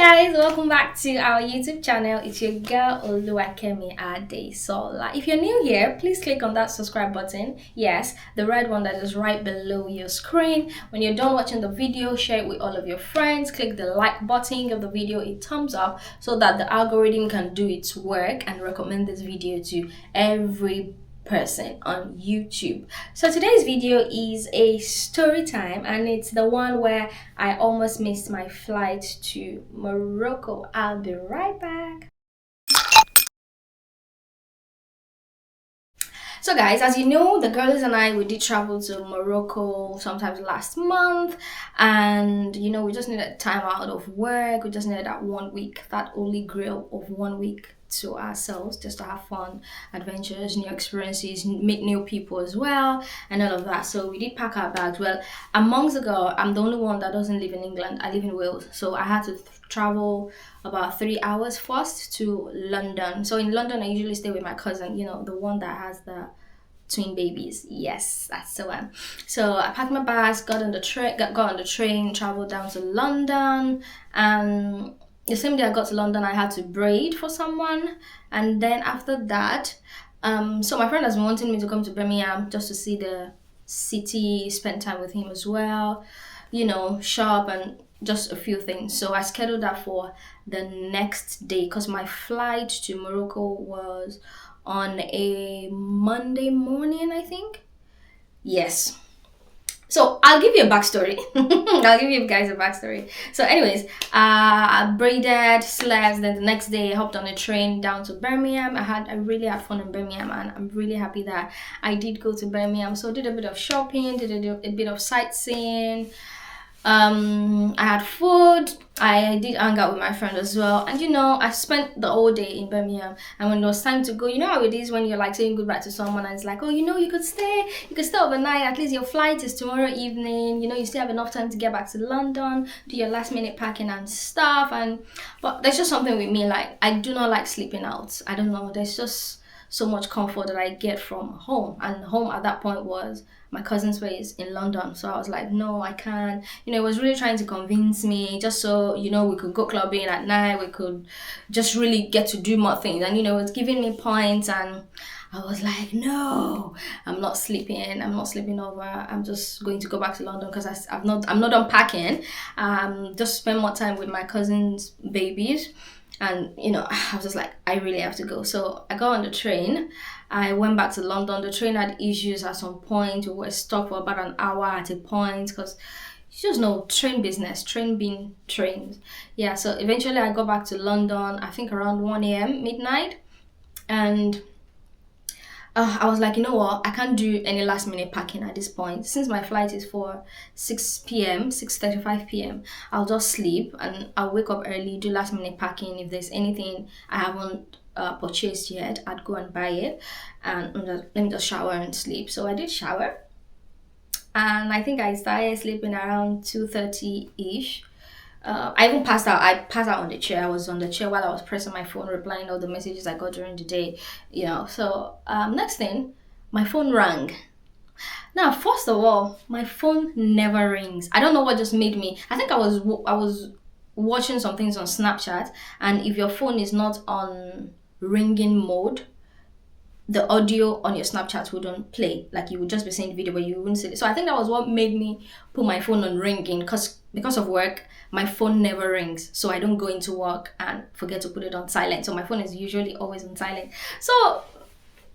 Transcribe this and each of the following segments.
Guys, welcome back to our YouTube channel. It's your girl Oluwakemi Adesola. If you're new here, please click on that subscribe button. Yes, the red one that is right below your screen. When you're done watching the video, share it with all of your friends. Click the like button, give the video a thumbs up so that the algorithm can do its work and recommend this video to every person on YouTube. So today's video is a story time, and it's the one where I almost missed my flight to Morocco. I'll be right back. So guys, as you know, the girls and I, we did travel to Morocco sometimes last month, and we just needed time out of work. We just needed that 1 week, that holy grail of 1 week to ourselves, just to have fun, adventures, new experiences, meet new people as well, and all of that. So we did pack our bags. Well, amongst the girl, I'm the only one that doesn't live in England. I live in Wales, so I had to travel about 3 hours first to London. So in London, I usually stay with my cousin, the one that has the twin babies. Yes, that's the one. So I packed my bags, got on the train, traveled down to London, and the same day I got to London, I had to braid for someone. And then after that, so my friend has been wanting me to come to Birmingham just to see the city, spend time with him as well, shop and just a few things. So I scheduled that for the next day because my flight to Morocco was on a Monday morning, I think. Yes. So I'll give you a backstory. I'll give you guys a backstory. So anyways, I braided, slept, then the next day I hopped on a train down to Birmingham. I really had fun in Birmingham, and I'm really happy that I did go to Birmingham. So I did a bit of shopping, did a bit of sightseeing. I had food. I did hang out with my friend as well, and I spent the whole day in Birmingham. And when it was time to go, how it is when you're like saying goodbye to someone, and it's like, oh, you could stay overnight. At least your flight is tomorrow evening. You still have enough time to get back to London, do your last minute packing and stuff. But there's just something with me, like I do not like sleeping out. I don't know. There's just so much comfort that I get from home, and home at that point was my cousin's place in London. So I was like, no, I can't. It was really trying to convince me, just so we could go clubbing at night, we could just really get to do more things, and it's giving me points. And I was like, no, I'm not sleeping over. I'm just going to go back to London because I'm not unpacking. Just spend more time with my cousin's babies. And I was just like, I really have to go. So I got on the train. I went back to London. The train had issues at some point. We were stuck for about an hour at a point because you just know train business, train being trained. Yeah, so eventually I got back to London, I think around 1 a.m. midnight. And I was like, you know what? I can't do any last minute packing at this point. Since my flight is for 6 p.m., 6:35 p.m., I'll just sleep and I'll wake up early, do last minute packing. If there's anything I haven't purchased yet, I'd go and buy it. And let me just shower and sleep. So I did shower. And I think I started sleeping around 2:30-ish. I even passed out. I passed out on the chair. I was on the chair while I was pressing my phone, replying all the messages I got during the day. So next thing, my phone rang. Now, first of all, my phone never rings. I don't know what just made me. I think I was watching some things on Snapchat, and if your phone is not on ringing mode, the audio on your Snapchat wouldn't play. Like you would just be seeing the video, but you wouldn't see it. So I think that was what made me put my phone on ringing, because of work, my phone never rings. So I don't go into work and forget to put it on silent. So my phone is usually always on silent. So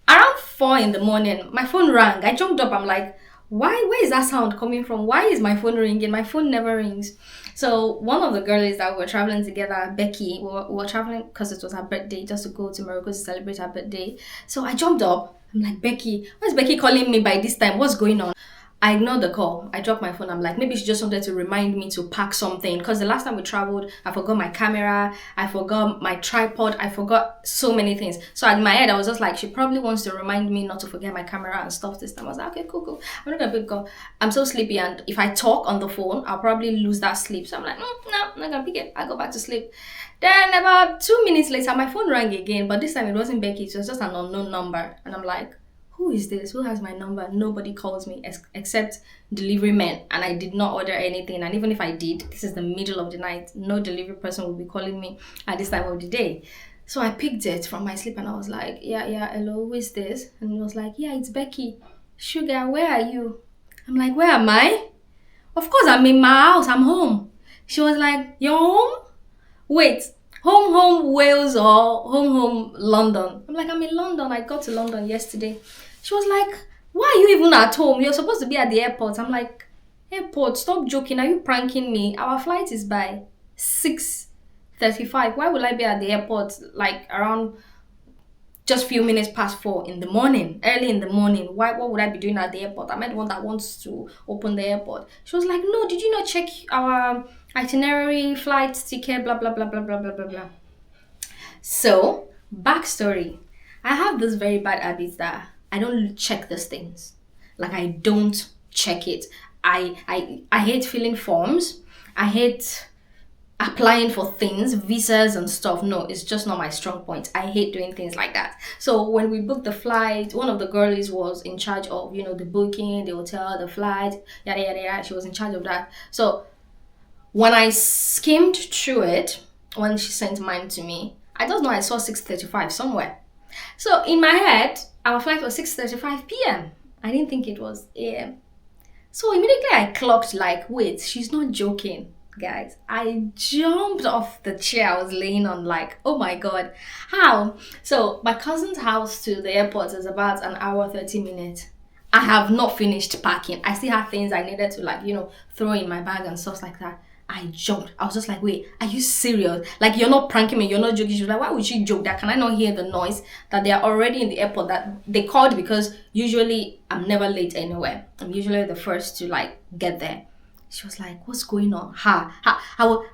around 4 in the morning, my phone rang. I jumped up. I'm like, where is that sound coming from? Why is my phone ringing? My phone never rings. So one of the girls that were traveling together, Becky, we were traveling because it was her birthday, just to go to Morocco to celebrate her birthday. So I jumped up. I'm like, Becky, why is Becky calling me by this time? What's going on? I ignored the call. I dropped my phone. I'm like, maybe she just wanted to remind me to pack something. Because the last time we traveled, I forgot my camera. I forgot my tripod. I forgot so many things. So in my head, I was just like, she probably wants to remind me not to forget my camera and stuff this time. I was like, okay, cool. I'm not going to pick up. I'm so sleepy. And if I talk on the phone, I'll probably lose that sleep. So I'm like, no, I'm not going to pick it. I'll go back to sleep. Then about 2 minutes later, my phone rang again. But this time it wasn't Becky. It was just an unknown number. And I'm like, who is this? Who has my number? Nobody calls me except delivery men, and I did not order anything. And even if I did, this is the middle of the night. No delivery person will be calling me at this time of the day. So I picked it from my sleep and I was like, yeah, hello, who is this? And he was like, yeah, it's Becky. Sugar, where are you? I'm like, where am I? Of course, I'm in my house. I'm home. She was like, you're home? Wait, home Wales or home London? I'm like, I'm in London. I got to London yesterday. She was like, why are you even at home? You're supposed to be at the airport. I'm like, airport, stop joking. Are you pranking me? Our flight is by 6:35. Why would I be at the airport like around just few minutes past 4 in the morning, early in the morning? What would I be doing at the airport? Am I the one that wants to open the airport? She was like, no, did you not check our itinerary, flight ticket, blah blah blah blah blah blah blah blah. So, backstory. I have this very bad habit that I don't check these things. Like, I don't check it. I hate filling forms. I hate applying for things, visas and stuff. No, it's just not my strong point. I hate doing things like that. So when we booked the flight, one of the girlies was in charge of, the booking, the hotel, the flight, yada yada yada. She was in charge of that. So when I skimmed through it, when she sent mine to me, I just know I saw 6:35 somewhere. So in my head, our flight was 6:35 p.m. I didn't think it was a.m. So immediately I clocked like, wait, she's not joking, guys. I jumped off the chair I was laying on like, oh my God, how? So my cousin's house to the airport is about an hour, 30 minutes. I have not finished packing. I still have things I needed to throw in my bag and stuff like that. I jumped. I was just like, wait, are you serious? Like, you're not pranking me, you're not joking. She was like, why would she joke? That can I not hear the noise that they are already in the airport? That they called, because usually I'm never late anywhere. I'm usually the first to get there. She was like, what's going on? At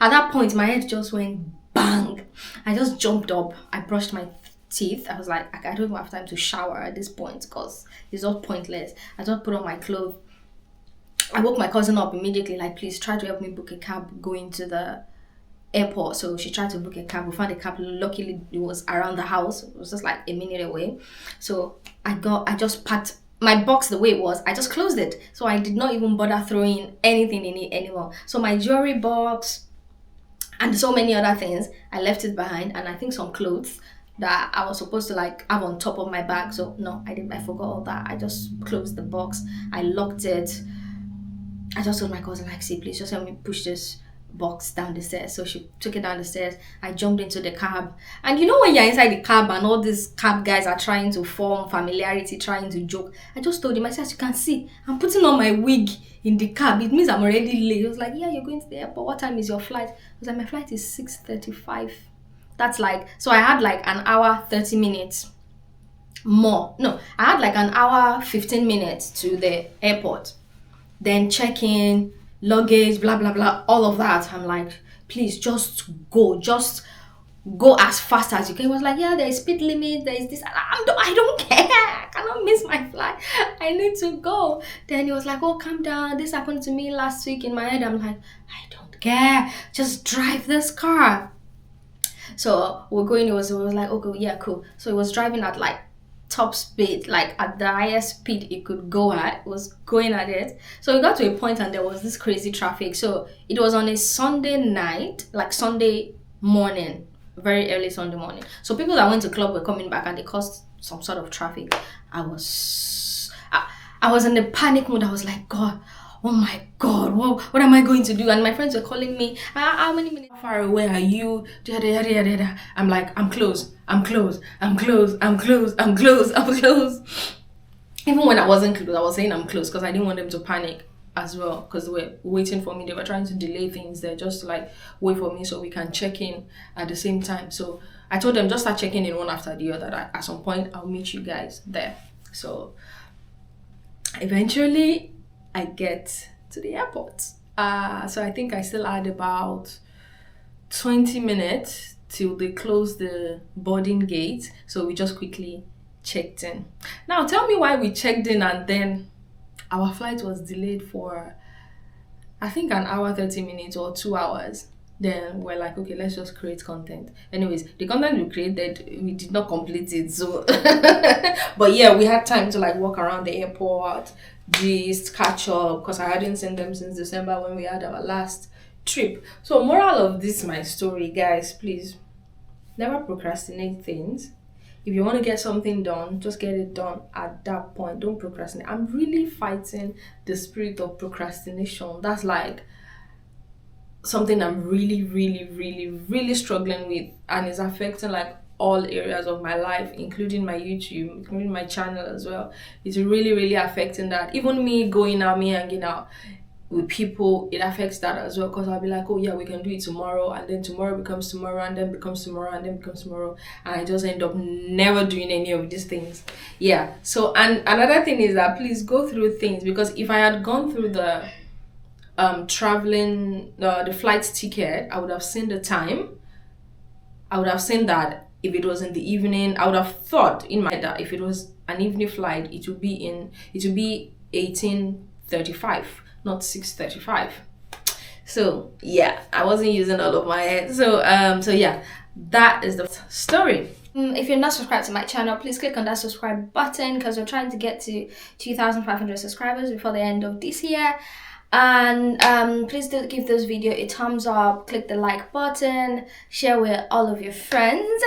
that point, my head just went bang. I just jumped up. I brushed my teeth. I was like, I don't even have time to shower at this point because it's all pointless. I just put on my clothes. I woke my cousin up immediately, like, please try to help me book a cab going to the airport. So she tried to book a cab. We found a cab. Luckily, it was around the house. It was just like a minute away. So I just packed my box the way it was. I just closed it. So I did not even bother throwing anything in it anymore. So my jewelry box and so many other things, I left it behind. And I think some clothes that I was supposed to have on top of my bag. So no, I didn't. I forgot all that. I just closed the box. I locked it. I just told my cousin, see, please just help me push this box down the stairs. So she took it down the stairs. I jumped into the cab. And when you're inside the cab and all these cab guys are trying to form familiarity, trying to joke, I just told him, I said, as you can see, I'm putting on my wig in the cab. It means I'm already late. He was like, yeah, you're going to the airport. What time is your flight? I was like, my flight is 6:35. That's so I had an hour, 30 minutes more. No, I had an hour, 15 minutes to the airport. Then check-in, luggage, blah, blah, blah, all of that. I'm like, please, just go as fast as you can. He was like, yeah, there is speed limit, there is this. I don't care. I cannot miss my flight. I need to go. Then he was like, oh, calm down. This happened to me last week. In my head, I'm like, I don't care. Just drive this car. So we're going. It was like, okay, yeah, cool. So he was driving at top speed, at the highest speed it could go at. It was going at it. So we got to a point and there was this crazy traffic. So it was on a Sunday night, Sunday morning, very early Sunday morning. So people that went to club were coming back and they caused some sort of traffic. I was in a panic mood. I was like, God, oh my God, what am I going to do? And my friends were calling me, how many minutes far away are you? I'm like, I'm close. Even when I wasn't close, I was saying I'm close because I didn't want them to panic as well, because they were waiting for me. They were trying to delay things. They're just wait for me so we can check in at the same time. So I told them just start checking in one after the other. At some point I'll meet you guys there. So eventually I get to the airport. So I think I still had about 20 minutes till they closed the boarding gate. So we just quickly checked in. Now tell me why we checked in and then our flight was delayed for I think an hour, 30 minutes or 2 hours. Then we're like, okay, let's just create content. Anyways, the content we created, we did not complete it. So, but yeah, we had time to like walk around the airport, just catch up because I hadn't seen them since December when we had our last trip. So, moral of this my story, guys, please never procrastinate things. If you want to get something done, just get it done at that point. Don't procrastinate. I'm really fighting the spirit of procrastination. That's like something I'm really, really, really, really struggling with, and it's affecting like all areas of my life, including my YouTube, including my channel as well. It's really, really affecting that. Even me going out, me hanging out with people, it affects that as well. Because I'll be like, oh yeah, we can do it tomorrow, and then tomorrow becomes tomorrow, and then becomes tomorrow, and then becomes tomorrow, and I just end up never doing any of these things. Yeah. So, and another thing is that please go through things, because if I had gone through the traveling, the flight ticket, I would have seen the time. I would have seen that if it was in the evening, I would have thought in my head that if it was an evening flight, it would be 18:35, not 6:35. So yeah, I wasn't using all of my head. So yeah, that is the story. If you're not subscribed to my channel, please click on that subscribe button because we're trying to get to 2,500 subscribers before the end of this year. And please do give this video a thumbs up, click the like button, share with all of your friends.